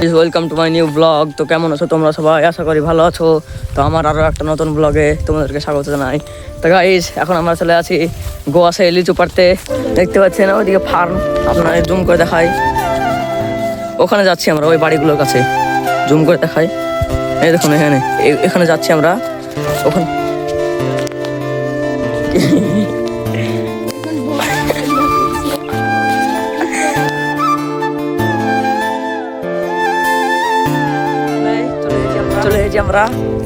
Guys, welcome to my new blog. তো কেমন আছো তোমরা সবাই? আশা করি ভালো আছো। তো আমার আরও একটা নতুন ব্লগে তোমাদেরকে স্বাগত জানাই। তো গাইজ, এখন আমরা চলে আছি গোয়াসে লিচু পাড়তে। দেখতে পাচ্ছেন ওইদিকে ফার্ম, আপনাদের জুম করে দেখাই। ওখানে যাচ্ছি আমরা, ওই বাড়িগুলোর কাছে জুম করে দেখাই। এই দেখুন এখানে যাচ্ছি আমরা ওখানে। চলে এসেছি আমরা,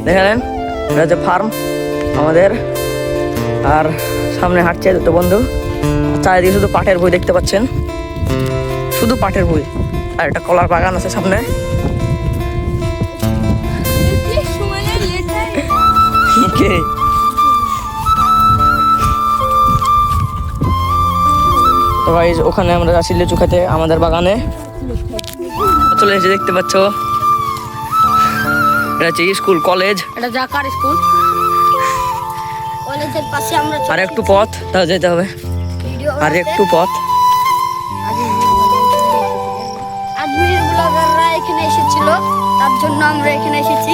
দেখে নেন এটা হচ্ছে ফার্ম আমাদের। আর সামনে হাঁটছে দুটো বন্ধু, চারিদিকে শুধু পাটের বই দেখতে পাচ্ছেন, শুধু পাটের বই। আর একটা কলার বাগান আছে সামনে। তো গাইস, ওখানে আমরা যাচ্ছি লিচু খেতে আমাদের বাগানে। চলে এসে দেখতে পাচ্ছ, এটা হচ্ছে স্কুল কলেজ, এটা জাকার স্কুল। কলেজের পাশে আমরা আর একটু পথ তাহলে যেতে হবে, আর একটু পথ। আজমির ব্লগাররা এখানে এসেছিল, তার জন্য আমরা এখানে এসেছি।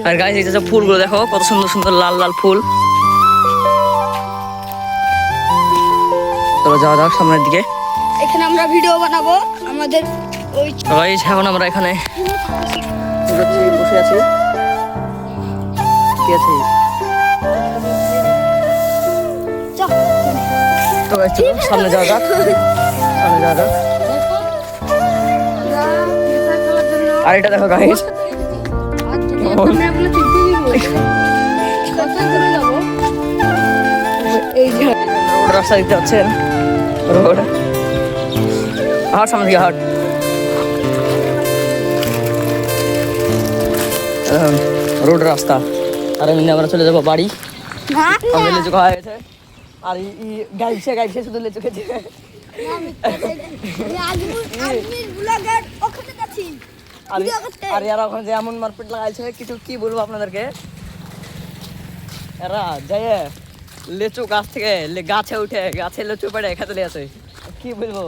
আর গাইস, এই যে ফুলগুলো দেখো, কত সুন্দর সুন্দর লাল লাল ফুল। চলো যাওয়া যাক সামনের দিকে। এখানে আমরা ভিডিও বানাবো আমাদের ওই। গাইস, এখন আমরা এখানে বসে আছি। কি আছে? তো গাইস, সামনে যাওয়া যাক, সামনে যাওয়া যাক। আর এটা দেখো গাইস, এই যে রোড রাস্তা দিতে যাচ্ছেন, রোড হাট, সামনে দিকে হাট। রোড রাস্তা। আর এমনি আমরা চলে যাবো বাড়ি। আমাদের লিচু খাওয়া গেছে, আর গাইছে শুধু লিচু খেতে। আর এরা ওখানে যে এমন মারপিট লাগাইছে, কিছু কি বলবো আপনাদেরকে। এরা যাই লিচু গাছ থেকে গাছে উঠে গাছে লিচু পেড়ে খেতে আছে, কি বলবো।